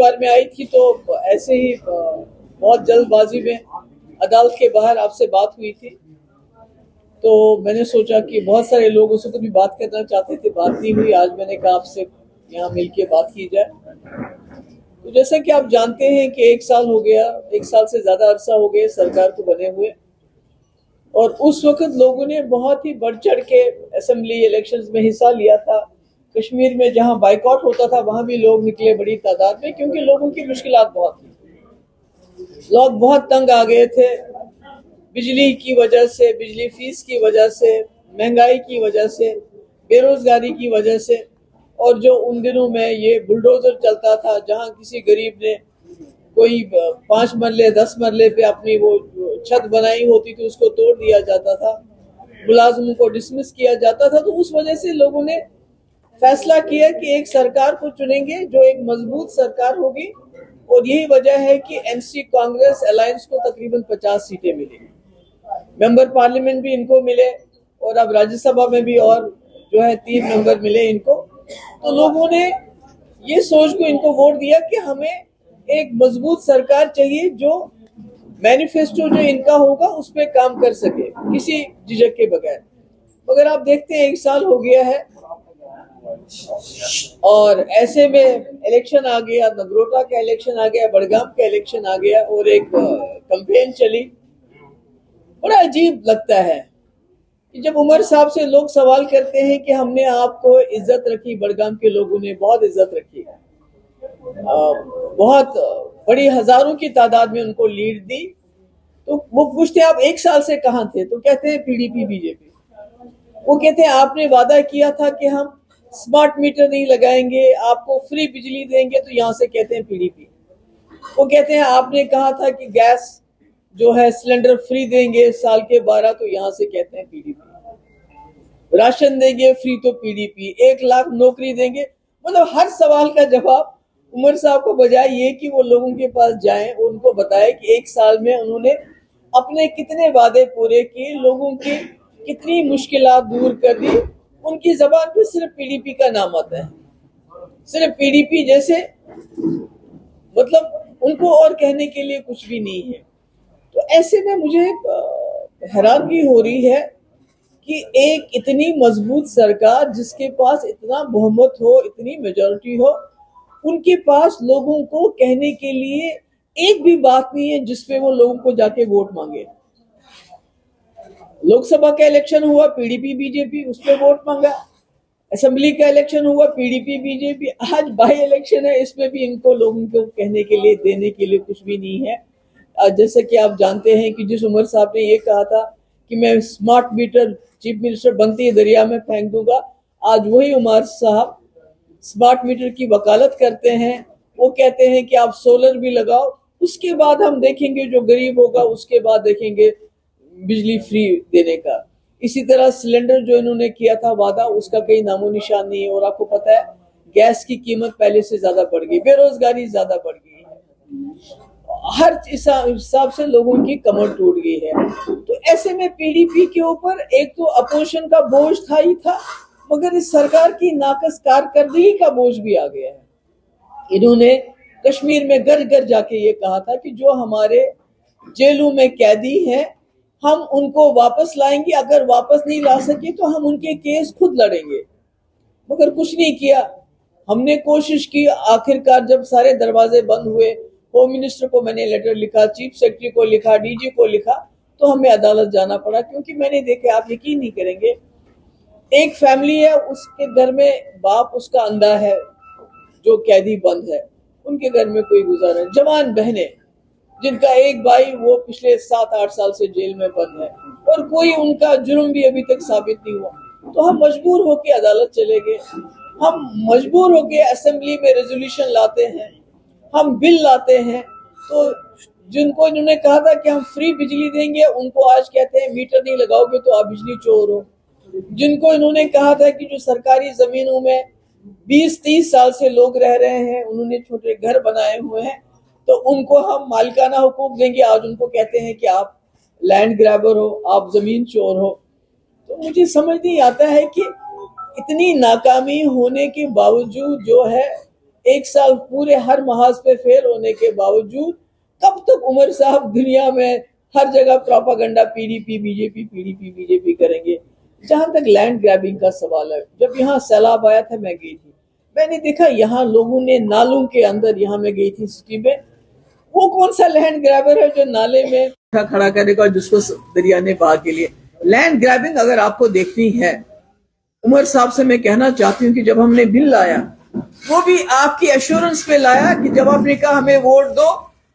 बार मैं आई थी तो ऐसे ही बहुत जल्दबाजी में अदालत के बाहर आपसे बात हुई थी, तो मैंने सोचा कि बहुत सारे लोग उससे भी बात करना चाहते थे, बात नहीं हुई। आज मैंने कहा आपसे यहाँ मिलके बात की जाए। तो जैसा कि आप जानते हैं कि 1 साल हो गया, 1 साल से ज्यादा अरसा हो गया सरकार को बने हुए, और उस वक्त लोगों ने बहुत ही बढ़ चढ़ के असेंबली इलेक्शंस में हिस्सा लिया था। कश्मीर में जहां बाइकआउट होता था वहां भी लोग निकले बड़ी तादाद में, क्योंकि लोगों की मुश्किलात बहुत थी। लोग बहुत तंग आ गए थे, बिजली की वजह से, बिजली फीस की वजह से, महंगाई की वजह से, बेरोजगारी की वजह से। और जो उन दिनों में ये बुलडोजर चलता था, जहां किसी गरीब ने कोई 5 मरले 10 मरले पे अपनी वो छत बनाई होती थी, उसको तोड़ दिया जाता था, मुलाजिमों को डिसमिस किया जाता था। तो उस वजह से लोगों ने फैसला किया कि एक सरकार को चुनेंगे जो एक मजबूत सरकार होगी, और यही वजह है कि एनसी कांग्रेस अलायंस को तकरीबन 50 सीटें मिली। मेंबर पार्लियामेंट भी इनको मिले, और अब राज्यसभा में भी और जो है 3 मेंबर मिले इनको। तो लोगों ने ये सोच को इनको वोट दिया कि हमें एक मजबूत सरकार चाहिए जो मैनिफेस्टो जो इनका होगा उस पर काम कर सके किसी झिझक के बगैर। मगर आप देखते हैं 1 साल हो गया है, और ऐसे में इलेक्शन आ गया, नगरोटा का इलेक्शन आ गया, बड़गाम का इलेक्शन आ गया, और एक कैंपेन चली। बड़ा अजीब लगता है कि जब उमर साहब से लोग सवाल करते हैं कि हमने आपको इज्जत रखी, बड़गाम के लोगों ने बहुत इज्जत रखी, बहुत बड़ी हजारों की तादाद में उनको लीड दी, तो वो पूछते हैं आप 1 साल से कहां थे, तो कहते हैं पीडीपी बीजेपी। वो कहते हैं आपने वादा किया था कि हम स्मार्ट मीटर नहीं लगाएंगे, आपको फ्री बिजली देंगे, तो यहां से कहते हैं पीडीपी। वो कहते हैं आपने कहा था कि गैस जो है सिलेंडर फ्री देंगे साल के 12, तो यहां से कहते हैं पीडीपी। राशन देंगे फ्री, तो पीडीपी। 1 लाख नौकरी देंगे। मतलब हर सवाल का जवाब उमर साहब को बजाय ये कि वो लोगों के पास जाएं, उनको बताए कि 1 साल में उन्होंने अपने कितने वादे पूरे किए, लोगों की कितनी मुश्किलात दूर कर दी। उनकी जबान पे सिर्फ पीडीपी का नाम आता है, सिर्फ पीडीपी जैसे, मतलब उनको और कहने के लिए कुछ भी नहीं है। तो ऐसे में मुझे हैरानगी हो रही है कि एक इतनी मजबूत सरकार जिसके पास इतना बहुमत हो, इतनी मेजॉरिटी हो, उनके पास लोगों को कहने के लिए एक भी बात नहीं है जिसपे वो लोगों को जाके वोट मांगे। लोकसभा का इलेक्शन हुआ, पीडीपी बीजेपी, उस पर वोट मांगा। असेंबली का इलेक्शन हुआ, पीडीपी बीजेपी। आज बाई इलेक्शन है, इसमें भी इनको लोगों को कहने के लिए, देने के लिए कुछ भी नहीं है। जैसे कि आप जानते हैं कि जिस उमर साहब ने ये कहा था कि मैं स्मार्ट मीटर चीफ मिनिस्टर बनती है दरिया में फेंक दूंगा, आज वही उमर साहब स्मार्ट मीटर की वकालत करते हैं। वो कहते हैं कि आप सोलर भी लगाओ, उसके बाद हम देखेंगे, जो गरीब होगा उसके बाद देखेंगे बिजली फ्री देने का। इसी तरह सिलेंडर जो इन्होंने किया था वादा, उसका कहीं नामो निशान नहीं है। और आपको पता है गैस की कीमत पहले से ज्यादा बढ़ गई, बेरोजगारी ज्यादा बढ़ गई है, हर हिसाब से लोगों की कमर टूट गई है। तो ऐसे में पीडीपी के ऊपर एक तो अपोजिशन का बोझ था ही था, मगर इस सरकार की नाकस कारकर्दगी का बोझ भी आ गया है। इन्होंने कश्मीर में घर घर जाके ये कहा था कि जो हमारे जेलों में कैदी हैं हम उनको वापस लाएंगे, अगर वापस नहीं ला सके तो हम उनके केस खुद लड़ेंगे। मगर कुछ नहीं किया। हमने कोशिश की, आखिरकार जब सारे दरवाजे बंद हुए, होम मिनिस्टर को मैंने लेटर लिखा, चीफ सेक्रेटरी को लिखा, डीजी को लिखा, तो हमें अदालत जाना पड़ा। क्योंकि मैंने देखा, आप यकीन नहीं करेंगे, एक फैमिली है, उसके घर में बाप उसका अंधा है जो कैदी बंद है, उनके घर में कोई गुजारा, जवान बहनें जिनका एक भाई वो पिछले 7-8 साल से जेल में बंद है, और कोई उनका जुर्म भी अभी तक साबित नहीं हुआ। तो हम मजबूर होकर अदालत चले गए, हम मजबूर होकर असेंबली में रेजोल्यूशन लाते हैं, हम बिल लाते हैं। तो जिनको इन्होंने कहा था कि हम फ्री बिजली देंगे, उनको आज कहते हैं मीटर नहीं लगाओगे तो आप बिजली चोर हो। जिनको इन्होंने कहा था कि जो सरकारी जमीनों में 20-30 साल से लोग रह रहे हैं, उन्होंने छोटे घर बनाए हुए हैं, तो उनको हम मालिकाना हुकूक देंगे, आज उनको कहते हैं कि आप लैंड ग्रैबर हो, आप जमीन चोर हो। तो मुझे समझ नहीं आता है कि इतनी नाकामी होने के बावजूद जो है 1 साल पूरे हर महाज पे फेल होने के बावजूद कब तक उमर साहब दुनिया में हर जगह प्रोपागंडा पीडीपी बीजेपी करेंगे। जहां तक लैंड ग्रैबिंग का सवाल है, जब यहाँ सैलाब आया था मैं गई थी, मैंने देखा यहाँ लोगों ने नालों के अंदर, यहाँ मैं गई थी सिटी में, वो कौन सा लैंड ग्रैबर है जो नाले में खड़ा करेगा जिसको दरिया ने बहा के लिए। लैंड ग्रैबिंग अगर आपको देखनी है, उमर साहब से मैं कहना चाहती हूँ कि जब हमने बिल लाया वो भी आपकी एश्योरेंस पे लाया कि जब आपने कहा हमें वोट दो,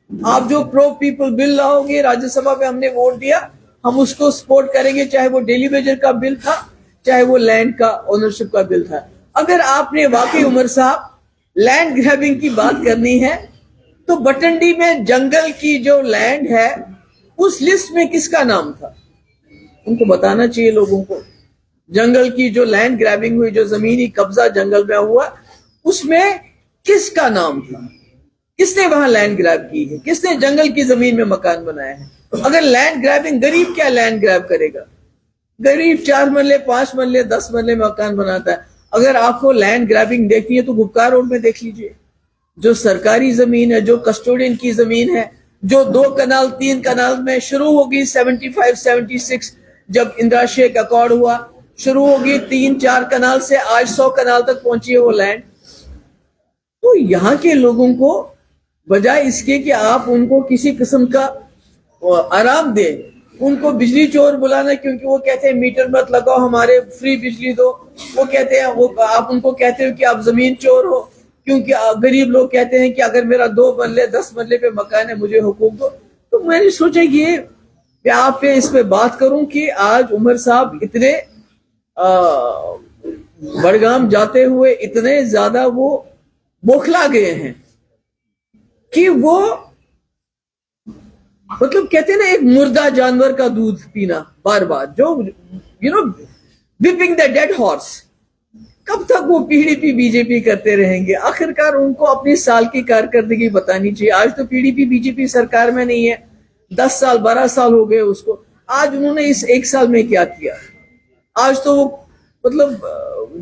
आप जो प्रो पीपल बिल लाओगे राज्यसभा में, हमने वोट दिया, हम उसको सपोर्ट करेंगे, चाहे वो डेली वेजर का बिल था, चाहे वो लैंड का ओनरशिप का बिल था। अगर आपने वाकई उमर साहब लैंड ग्रैबिंग की बात करनी है तो बटंडी में जंगल की जो लैंड है उस लिस्ट में किसका नाम था, उनको बताना चाहिए लोगों को। जंगल की जो लैंड ग्रैबिंग हुई, जो जमीनी कब्जा जंगल में हुआ, उसमें किसका नाम था, किसने वहां लैंड ग्रैब की है, किसने जंगल की जमीन में मकान बनाया है। अगर लैंड ग्रैबिंग, गरीब क्या लैंड ग्रैब करेगा, गरीब 4 मरले 5 मरले 10 मरले मकान बनाता है। अगर आपको लैंड ग्रैबिंग देखनी है तो गुपकार रोड में देख लीजिए, जो सरकारी जमीन है, जो कस्टोडियन की जमीन है, जो 2 कनाल 3 कनाल में शुरू होगी 75-76 जब इंदिरा शेख अकॉर्ड हुआ, शुरू होगी 3-4 कनाल से आज 100 कनाल तक पहुंची है वो लैंड। तो यहाँ के लोगों को बजाय इसके कि आप उनको किसी किस्म का आराम दें, उनको बिजली चोर बुलाना, क्योंकि वो कहते हैं मीटर मत लगाओ, हमारे फ्री बिजली दो, वो कहते हैं, वो आप उनको कहते हो कि आप जमीन चोर हो, क्योंकि गरीब लोग कहते हैं कि अगर मेरा 2 मरले 10 मरले पे मकान है मुझे हुकूक दो। तो मैंने सोचा कि आप पे इस पे बात करूं कि आज उमर साहब इतने बड़गाम जाते हुए इतने ज्यादा वो बौखला गए हैं कि वो मतलब कहते हैं ना, एक मुर्दा जानवर का दूध पीना बार बार, जो विपिंग द डेड हॉर्स। कब तक वो पीडीपी बीजेपी करते रहेंगे? आखिरकार उनको अपनी साल की कारकर्दगी बतानी चाहिए। आज तो पीडीपी बीजेपी सरकार में नहीं है, 10 साल 12 साल हो गए उसको। आज उन्होंने इस 1 साल में क्या किया? आज तो मतलब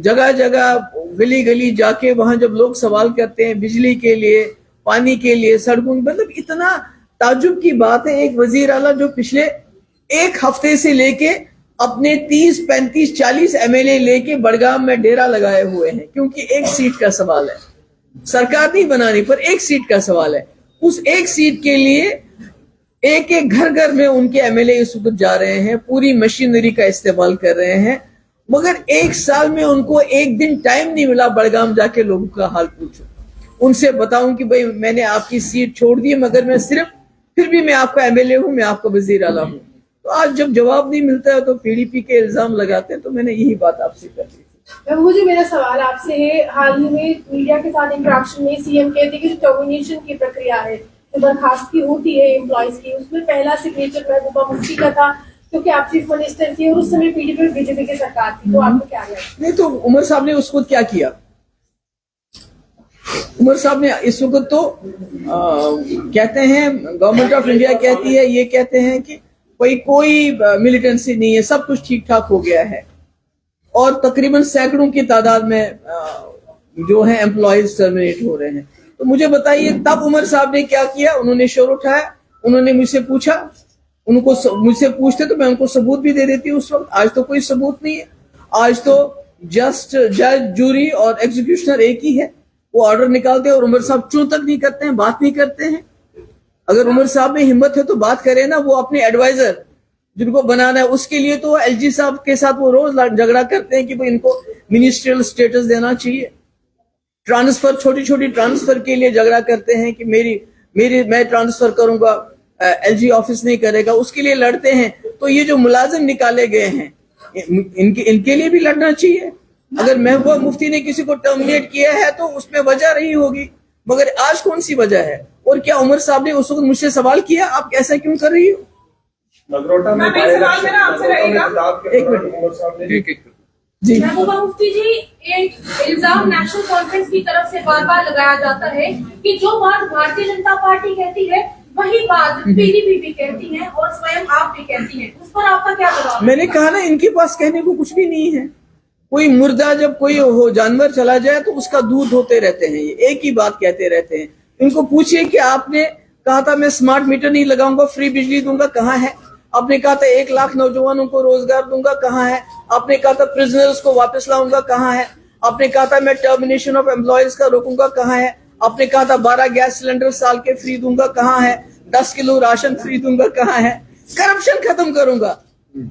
जगह जगह गली गली जाके वहां जब लोग सवाल करते हैं बिजली के लिए, पानी के लिए, सड़कों, मतलब इतना ताज्जुब की बात है। एक वजीर आला जो पिछले 1 हफ्ते से लेके अपने 30, 35, 40 एमएलए लेके बड़गाम में डेरा लगाए हुए हैं, क्योंकि 1 सीट का सवाल है, सरकार नहीं बनानी पर 1 सीट का सवाल है। उस 1 सीट के लिए एक एक घर घर में उनके एमएलए इस वक्त जा रहे हैं, पूरी मशीनरी का इस्तेमाल कर रहे हैं, मगर 1 साल में उनको 1 दिन टाइम नहीं मिला बड़गाम जाके लोगों का हाल पूछो, उनसे बताऊं कि भाई मैंने आपकी सीट छोड़ दी, मगर मैं फिर भी मैं आपका एमएलए हूं, मैं आपका वजीर आला हूं। तो आज जब जवाब नहीं मिलता है तो पीडीपी के इल्जाम लगाते हैं। तो मैंने यही बात आपसे कर दी थी। मुझे मेरा सवाल आपसे है, हाल ही में मीडिया के साथ इंटरेक्शन में सीएम कहते हैं कि जो टर्मिनेशन की प्रक्रिया है, जो बर्खास्तगी होती है एम्प्लॉयज की, उसमें पहला सिग्नेचर महबूबा मुफ्ती का था, क्योंकि आप चीफ मिनिस्टर थे और उस समय पीडीपी और बीजेपी की सरकार थी। तो आपको क्या लगा? नहीं, तो उमर साहब ने उसको क्या किया? उमर साहब ने इस वक्त तो कहते हैं, गवर्नमेंट ऑफ इंडिया कहती है, ये कहते हैं कि कोई मिलिटेंसी नहीं है, सब कुछ ठीक ठाक हो गया है, और तकरीबन सैकड़ों की तादाद में जो है एम्प्लॉयज टर्मिनेट हो रहे हैं। तो मुझे बताइए तब उमर साहब ने क्या किया? उन्होंने शोर उठाया, उन्होंने मुझसे पूछा, मुझसे पूछते तो मैं उनको सबूत भी दे देती उस वक्त। आज तो कोई सबूत नहीं है, आज तो जस्ट जज, जूरी और एग्जीक्यूशनर एक ही है, वो ऑर्डर निकालते हैं और उमर साहब चूं तक नहीं करते हैं, बात नहीं करते हैं। अगर उमर साहब में हिम्मत है तो बात करें ना, वो अपने एडवाइजर जिनको बनाना है उसके लिए तो एलजी साहब के साथ वो रोज झगड़ा करते हैं कि भाई इनको मिनिस्ट्रियल स्टेटस देना चाहिए। ट्रांसफर, छोटी छोटी ट्रांसफर के लिए झगड़ा करते हैं कि मैं ट्रांसफर करूंगा, एलजी ऑफिस नहीं करेगा, उसके लिए लड़ते हैं। तो ये जो मुलाजिम निकाले गए हैं इनके लिए भी लड़ना चाहिए। अगर महबूबा मुफ्ती ने किसी को टर्मिनेट किया है तो उसमें वजह रही होगी, मगर आज कौन सी वजह है? और क्या उमर साहब ने उस वक्त मुझसे सवाल किया आप ऐसा क्यों कर रही हो? नगरोटा में एक मिनट जी। महबूबा मुफ्ती जी, एक इल्जाम नेशनल कॉन्फ्रेंस की तरफ से बार बार लगाया जाता है कि जो बात भारतीय जनता पार्टी कहती है वही बात पीडीपी भी कहती है और स्वयं आप भी कहती हैं, उस पर आपका क्या जवाब? मैंने कहा ना, इनके पास कहने को कुछ भी नहीं है, कोई मुर्दा जब कोई हो जानवर चला जाए तो उसका दूध धोते रहते हैं, ये एक ही बात कहते रहते हैं। इनको पूछिए कि आपने कहा था मैं स्मार्ट मीटर नहीं लगाऊंगा, फ्री बिजली दूंगा, कहाँ है? आपने कहा था 1 लाख नौजवानों को रोजगार दूंगा, कहाँ है? आपने कहा था प्रिजनर्स को वापस लाऊंगा, कहाँ है? आपने कहा था मैं टर्मिनेशन ऑफ एम्प्लॉयज का रोकूंगा, कहाँ है? आपने कहा था 12 गैस सिलेंडर साल के फ्री दूंगा, कहाँ है? 10 किलो राशन फ्री दूंगा, कहाँ है? करप्शन खत्म करूंगा।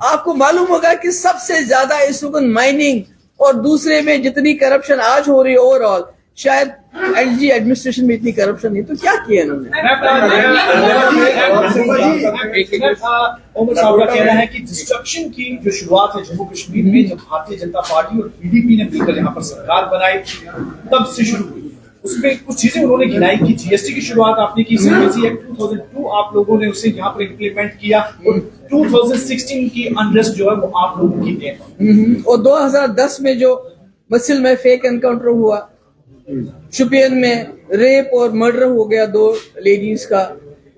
आपको मालूम होगा कि सबसे ज्यादा इस वक्त माइनिंग और दूसरे में जितनी करप्शन आज हो रही है ओवरऑल, शायद एलजी एडमिनिस्ट्रेशन में इतनी करप्शन नहीं। तो क्या किया इन्होंने? ओमर साहब का कहना है कि डिस्ट्रक्शन की जो शुरुआत है जम्मू कश्मीर में, जब भारतीय जनता पार्टी और पीडीपी ने मिलकर यहाँ पर सरकार बनाई तब से शुरू हुई। उसमें कुछ चीजें उन्होंने गिनाई कि जीएसटी की शुरुआत आपने की, सीबीएसई एक्ट 2002 आप लोगों ने उसे यहाँ पर इम्प्लीमेंट किया, और 2016 की अनरेस्ट जो है वो आप लोगों की देन, और 2010 में जो मसिल में फेक एनकाउंटर हुआ, शुपियन में रेप और मर्डर हो गया 2 लेडीज का,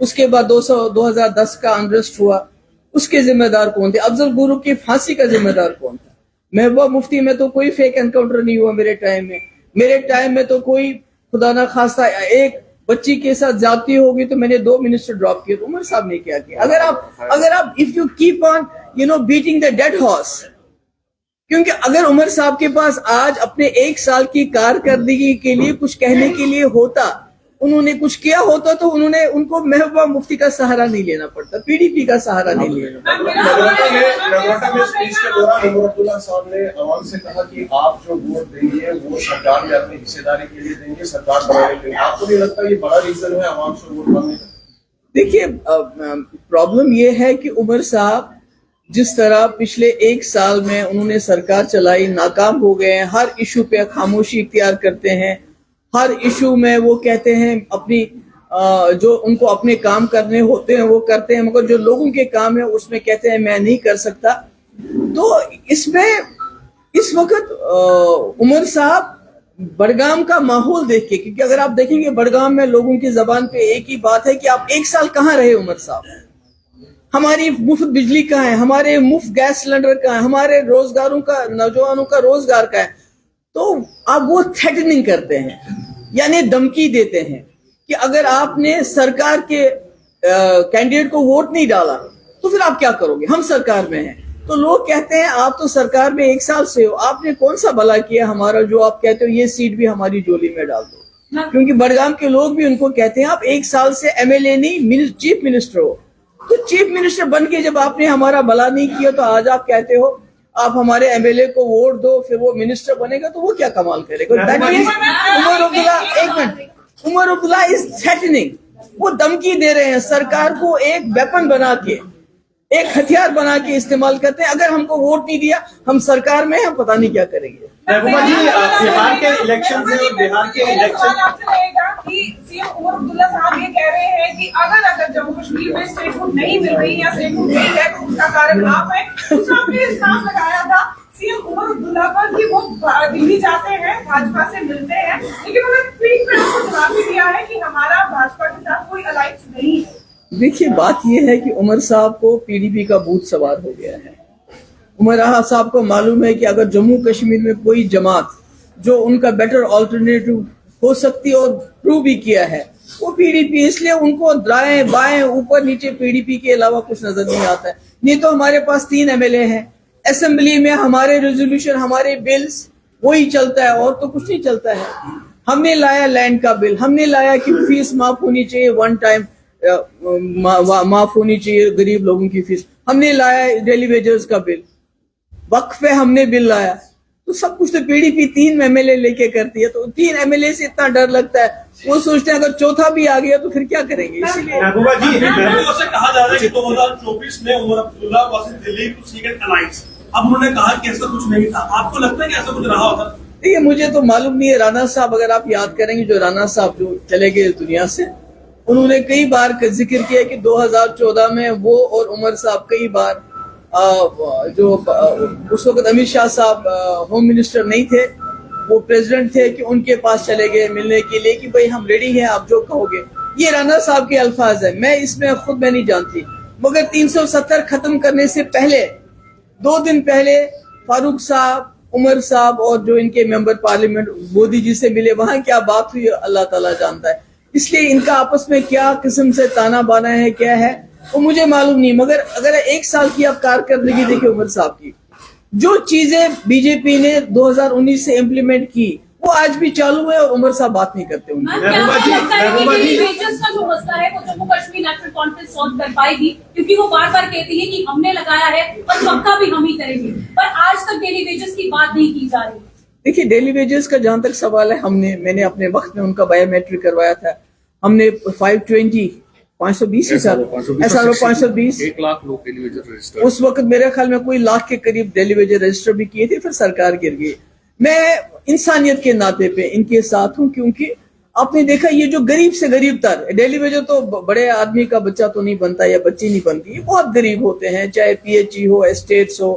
उसके बाद 2010 का अनरेस्ट हुआ, उसके जिम्मेदार कौन थे? अफजल गुरु की फांसी का जिम्मेदार कौन था? महबूबा मुफ्ती में तो कोई फेक एनकाउंटर नहीं हुआ मेरे टाइम में। मेरे टाइम में तो कोई खुदा ना खास्ता एक बच्ची के साथ जाती होगी तो मैंने 2 मिनिस्टर ड्रॉप किए। तो उमर साहब ने क्या किया? अगर आप if you keep on beating the dead horse, क्योंकि अगर उमर साहब के पास आज अपने 1 साल की कारकर्दगी के लिए कुछ कहने के लिए होता, उन्होंने कुछ किया होता, तो उनको महबूबा मुफ्ती का सहारा नहीं लेना पड़ता, पीडीपी का सहारा नहीं लेना पड़ता। नगरोटा में स्पीच के दौरान उमर अब्दुल्ला साहब ने अवाम से कहा कि आप जो वोट देंगे वो सरकार में अपनी हिस्सेदारी के लिए देंगे, सरकार बनाने के लिए। आपको नहीं लगता ये बड़ा रीजन है अवाम से वोट मांगने का? देखिए, प्रॉब्लम ये है कि उमर साहब जिस तरह पिछले 1 साल में उन्होंने सरकार चलाई, नाकाम हो गए हैं, हर इशू पे खामोशी इख्तियार करते हैं, हर इशू में वो कहते हैं अपनी जो उनको अपने काम करने होते हैं वो करते हैं, मगर जो लोगों के काम है उसमें कहते हैं मैं नहीं कर सकता। तो इसमें इस वक्त उमर साहब बड़गाम का माहौल देख के, क्योंकि अगर आप देखेंगे बड़गाम में लोगों की जबान पे एक ही बात है कि आप 1 साल कहाँ रहे उमर साहब? हमारी मुफ्त बिजली कहाँ है? हमारे मुफ्त गैस सिलेंडर कहाँ है? हमारे रोजगारों का, नौजवानों का रोजगार का है? तो आप वो थ्रेटनिंग करते हैं, यानी धमकी देते हैं कि अगर आपने सरकार के कैंडिडेट को वोट नहीं डाला तो फिर आप क्या करोगे? हम सरकार में हैं। तो लोग कहते हैं आप तो सरकार में 1 साल से हो, आपने कौन सा भला किया हमारा जो आप कहते हो ये सीट भी हमारी झोली में डाल दो? क्योंकि बड़गाम के लोग भी उनको कहते हैं आप 1 साल से एमएलए नहीं चीफ मिनिस्टर हो। तो चीफ मिनिस्टर बन के जब आपने हमारा भला नहीं किया तो आज आप कहते हो आप हमारे एमएलए को वोट दो, फिर वो मिनिस्टर बनेगा, तो वो क्या कमाल करेगा? उमर अब्दुल्ला इज थ्रेटनिंग, वो धमकी दे रहे हैं, सरकार को एक वेपन बना के, एक हथियार बना के इस्तेमाल करते हैं। अगर हमको वोट नहीं दिया, हम सरकार में हम पता नहीं क्या करेंगे। महबूबा जी, बिहार के इलेक्शन से बिहार के इलेक्शन आपसे रहेगा कि सीएम उमर अब्दुल्ला साहब ये कह रहे हैं कि अगर जम्मू कश्मीर में स्टेटहुड नहीं मिल रही या स्टेटहुड नहीं है तो उसका कारण आप है। दूसरा आपने इल्जाम लगाया था सीएम उमर अब्दुल्ला पर कि वो दिल्ली जाते हैं, भाजपा से मिलते हैं, लेकिन उन्होंने ट्वीट में उसको जवाब भी दिया है कि हमारा भाजपा के साथ कोई अलायंस नहीं है। देखिए, बात यह है कि उमर साहब को पीडीपी का भूत सवार हो गया है। उमर साहब को मालूम है कि अगर जम्मू कश्मीर में कोई जमात जो उनका बेटर ऑल्टरनेटिव हो सकती है और प्रूव भी किया है वो पीडीपी, इसलिए उनको दाएं बाएं ऊपर नीचे पीडीपी के अलावा कुछ नजर नहीं आता है। नहीं तो हमारे पास 3 एमएलए हैं, असेंबली में हमारे रेजोल्यूशन, हमारे बिल्स वही चलता है और तो कुछ नहीं चलता है। हमने लाया लैंड का बिल, हमने लाया कि फीस माफ होनी चाहिए, 1 टाइम माफ होनी चाहिए गरीब लोगों की फीस, हमने लाया डेली वेजेस का बिल, वक्फ पे हमने बिल लाया। तो सब कुछ तो पीडीपी 3 एमएलए लेके करती है। तो 3 एमएलए से इतना डर लगता है, वो सोचते हैं अगर चौथा भी आ गया तो फिर क्या करेंगे। इसलिए महबूबा जी, से कहा जा रहा है कि 2024 में Omar Abdullah versus Delhi to seek an alliance. अब उन्होंने कहा कि ऐसा कुछ नहीं था, आपको लगता है कि ऐसा कुछ रहा होता? देखिए, मुझे तो मालूम नहीं है। राणा साहब, अगर आप याद करेंगे, जो राणा साहब जो चले गए दुनिया से, उन्होंने कई बार जिक्र किया कि 2014 में वो और उमर साहब कई बार जो उस वक्त अमित शाह साहब होम मिनिस्टर नहीं थे, वो प्रेसिडेंट थे, कि उनके पास चले गए मिलने के लिए कि भाई हम रेडी हैं, आप जो कहोगे। ये राणा साहब के अल्फाज है, मैं इसमें खुद मैं नहीं जानती। मगर 370 खत्म करने से पहले 2 दिन पहले फारूक साहब उमर साहब और जो इनके मेंबर पार्लियामेंट मोदी जी से मिले, वहां क्या बात हुई अल्लाह ताला जानता है। इसलिए इनका आपस में क्या किस्म से ताना बाना है, क्या है वो मुझे मालूम नहीं। मगर अगर 1 साल की आप कारकर्दगी देखिए उमर साहब की, जो चीजें बीजेपी ने 2019 से इम्प्लीमेंट की वो आज भी चालू है और उमर साहब बात नहीं करते उनकी। क्या आपको लगता है कि डेलीवेजर्स का जो मसला है वो Jammu Kashmir national conference solve कर पाएगी? क्योंकि वो बार बार कहती है कि हमने लगाया है और पक्का भी हम ही करेंगे, पर आज तक डेलीवेजर्स की बात नहीं की जा रही। देखिए डेली वेजेस का जहां तक सवाल है, मैंने अपने वक्त में उनका बायोमेट्रिक करवाया था। हमने 520 SRO 520 1 लाख लोग डेलीवेजर रजिस्टर, उस वक्त मेरे ख्याल में कोई लाख के करीब डेलीवेजर रजिस्टर भी किए थे, फिर सरकार गिर गई। मैं इंसानियत के नाते पे इनके साथ हूं, क्योंकि आपने देखा ये जो गरीब से गरीब तर डेलीवेजर तो बड़े आदमी का बच्चा तो नहीं बनता या बच्ची नहीं बनती, बहुत गरीब होते हैं, चाहे PHE हो, एस्टेट्स हो,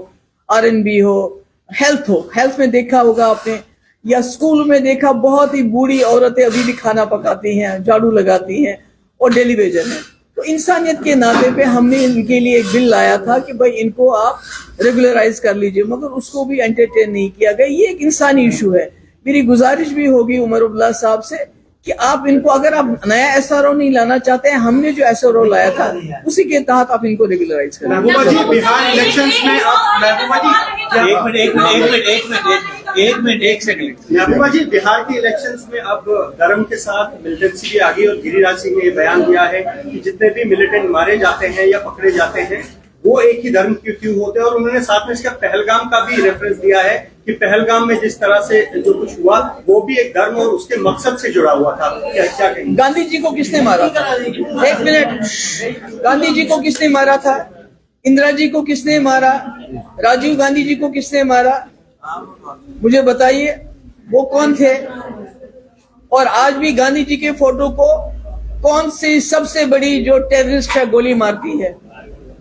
RNB हो, हेल्थ में देखा होगा आपने, या स्कूल में देखा बहुत ही बूढ़ी औरतें अभी भी खाना पकाती हैं, झाड़ू लगाती हैं और डेलीवेजर हैं। तो इंसानियत के नाते पे हमने इनके लिए एक बिल लाया था कि भाई इनको आप रेगुलराइज कर लीजिए, मगर उसको भी एंटरटेन नहीं किया गया। ये एक इंसानी इशू है। मेरी गुजारिश भी होगी उमर अब्दुल्ला साहब से कि आप इनको, अगर आप नया SRO नहीं लाना चाहते हैं, हमने जो SRO लाया था उसी के तहत आप इनको रेगुलराइज करें। महबूबा जी, बिहार इलेक्शंस में आप, महबूबा जी एक सेकंड, महबूबा जी, बिहार के इलेक्शंस में अब धर्म के साथ मिलिटेंसी भी आ गई और गिरिराज सिंह ने ये बयान दिया है कि जितने भी मिलिटेंट मारे जाते हैं या पकड़े जाते हैं वो एक ही धर्म के क्यों होते हैं, और उन्होंने साथ में इसका पहलगाम का भी रेफरेंस दिया है कि पहलगाम में जिस तरह से जो कुछ हुआ वो भी एक धर्म और उसके मकसद से जुड़ा हुआ था। क्या कहेंगे? गांधी जी को किसने मारा था? 1 मिनट, गांधी जी को किसने मारा था? इंदिरा जी को किसने मारा? राजीव गांधी जी को किसने मारा? मुझे बताइए वो कौन थे? और आज भी गांधी जी के फोटो को कौन सी सबसे बड़ी जो टेररिस्ट है गोली मारती है,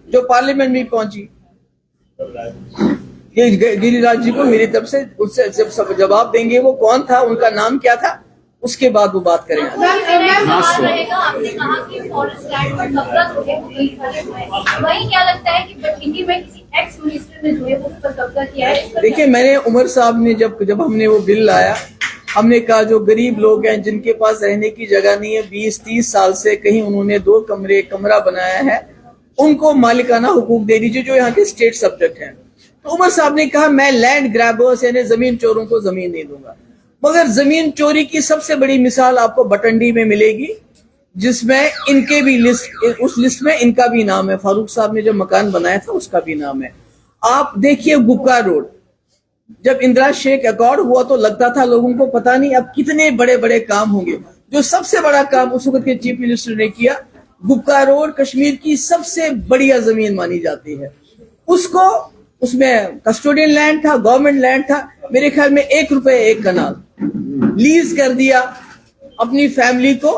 जो पार्लियामेंट में पहुंची? ये गिरिराज जी को मेरी तरफ से उससे जब सब जवाब देंगे वो कौन था, उनका नाम क्या था, उसके बाद वो बात करेंगे। सवाल रहेगा, आपने कहा कि फॉरेस्ट लैंड पर कब्जा जो है वो कई सारे हुए हैं, वहीं क्या लगता है कि बठिंडी में किसी एक्स मिनिस्टर ने जो है वो उस पर कब्जा किया है? देखिए मैंने उमर साहब ने जब हमने वो बिल लाया, हमने कहा जो गरीब लोग हैं जिनके पास रहने की जगह नहीं है, 20-30 साल से कहीं उन्होंने 2 कमरा बनाया है, उनको मालिकाना हुकूक दे दीजिए जो यहाँ के स्टेट सब्जेक्ट हैं। तो उमर साहब ने कहा मैं लैंड ग्रैबर्स यानी जमीन चोरों को जमीन नहीं दूंगा। मगर जमीन चोरी की सबसे बड़ी मिसाल आपको बटंडी में मिलेगी, जिसमें इनके भी उस लिस्ट में इनका भी नाम है। फारूक साहब ने जो मकान बनाया था उसका भी नाम है। आप देखिए गुप्का रोड, जब इंदिरा शेख अकॉर्ड हुआ तो लगता था लोगों को पता नहीं अब कितने बड़े बड़े काम होंगे। जो सबसे बड़ा काम उस वक्त के चीफ मिनिस्टर ने किया, गुप्का रोड कश्मीर की सबसे बढ़िया जमीन मानी जाती है। उसको, उसमें कस्टोडियन लैंड था, गवर्नमेंट लैंड था, मेरे ख्याल में 1 रुपए 1 कनाल लीज कर दिया अपनी फैमिली को।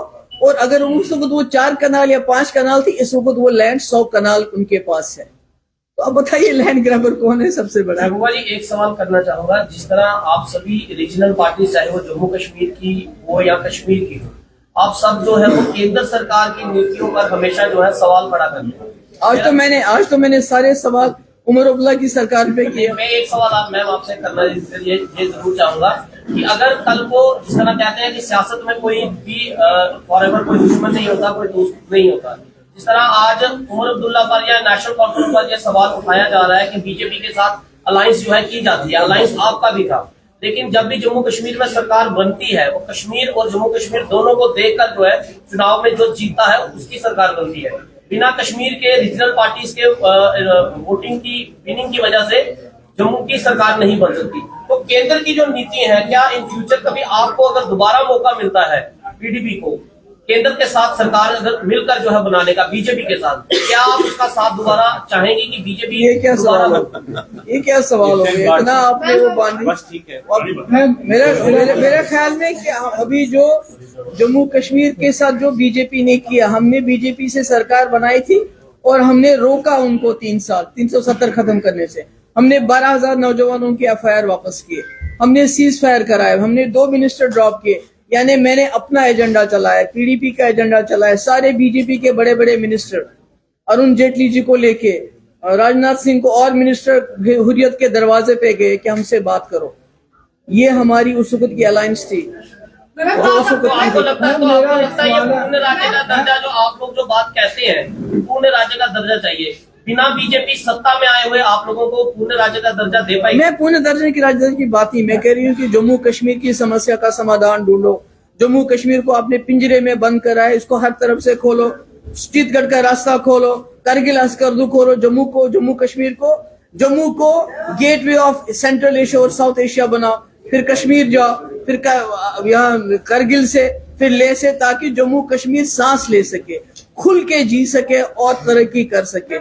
और अगर उस वक्त वो 4 कनाल या 5 कनाल थी, इस वक्त वो लैंड 100 कनाल उनके पास है। तो अब बताइए लैंड ग्रैबर कौन है सबसे बड़ा? महबूबा जी, एक सवाल करना चाहूंगा। जिस तरह आप सभी रीजनल पार्टी, चाहे वो जम्मू कश्मीर की हो या कश्मीर की हो, आप सब जो है वो केंद्र सरकार की नीतियों पर हमेशा जो है सवाल खड़ा करते हैं। आज तो मैंने सारे सवाल उमर अब्दुल्ला की सरकार पे किए। मैं एक सवाल मैम आपसे करना ये जरूर चाहूंगा कि अगर कल को जिस तरह कहते हैं कि सियासत में कोई भी फॉरएवर कोई दुश्मन नहीं होता, कोई दोस्त नहीं होता, जिस तरह आज उमर अब्दुल्ला पर या नेशनल कॉन्फ्रेंस पर यह सवाल उठाया जा रहा है कि बीजेपी के साथ अलायंस जो है की जाती है, अलायंस आपका भी था, लेकिन जब भी जम्मू कश्मीर में सरकार बनती है वो कश्मीर और जम्मू कश्मीर दोनों को देखकर जो है चुनाव में जो जीतता है उसकी सरकार बनती है। बिना कश्मीर के रीजनल पार्टीज के वोटिंग की विनिंग की वजह से जम्मू की सरकार नहीं बन सकती। तो केंद्र की जो नीति है, क्या इन फ्यूचर कभी आपको अगर दोबारा मौका मिलता है पीडीपी को केंद्र के साथ सरकार अगर मिलकर जो है बनाने का बीजेपी के साथ, क्या आप उसका साथ दोबारा चाहेंगे कि बीजेपी? ये क्या सवाल हो गया? इतना आपने वो बांधी। बस ठीक है। मेरे ख्याल में कि अभी जो जम्मू कश्मीर के साथ जो बीजेपी ने किया, हमने बीजेपी से सरकार बनाई थी और हमने रोका उनको 3 साल 370 खत्म करने से। हमने 12,000 नौजवानों के FIR वापस किए, हमने सीज फायर कराए, हमने 2 मिनिस्टर ड्रॉप किए। यानी मैंने अपना एजेंडा चलाया, PDP का एजेंडा चलाया, सारे बीजेपी के बड़े बड़े मिनिस्टर, अरुण जेटली जी को लेके, राजनाथ सिंह को और मिनिस्टर हुर्रियत के दरवाजे पे गए कि हमसे बात करो। ये हमारी उस वक्त की अलायंस थी। तो आपको लगता है ये पूर्ण राज्य का दर्जा, जो आप लोग जो बात कहते हैं पूर्ण राज्य का दर्जा चाहिए, बिना बीजेपी सत्ता में आए हुए आप लोगों को पूर्ण राज्य का दर्जा दे पाएगी? मैं पूर्ण दर्जे की राजधानी की बात ही मैं कह रही हूँ कि जम्मू कश्मीर की समस्या का समाधान ढूंढो। जम्मू कश्मीर को आपने पिंजरे में बंद करा है, इसको हर तरफ से खोलो, चित्तगढ़ का रास्ता खोलो, करगिल अस्करदू खोलो, जम्मू कश्मीर को गेटवे ऑफ सेंट्रल एशिया और साउथ एशिया बनाओ, फिर कश्मीर जाओ, फिर यहाँ करगिल से, फिर ले से, ताकि जम्मू कश्मीर सांस ले सके, खुल के जी सके और तरक्की कर सके।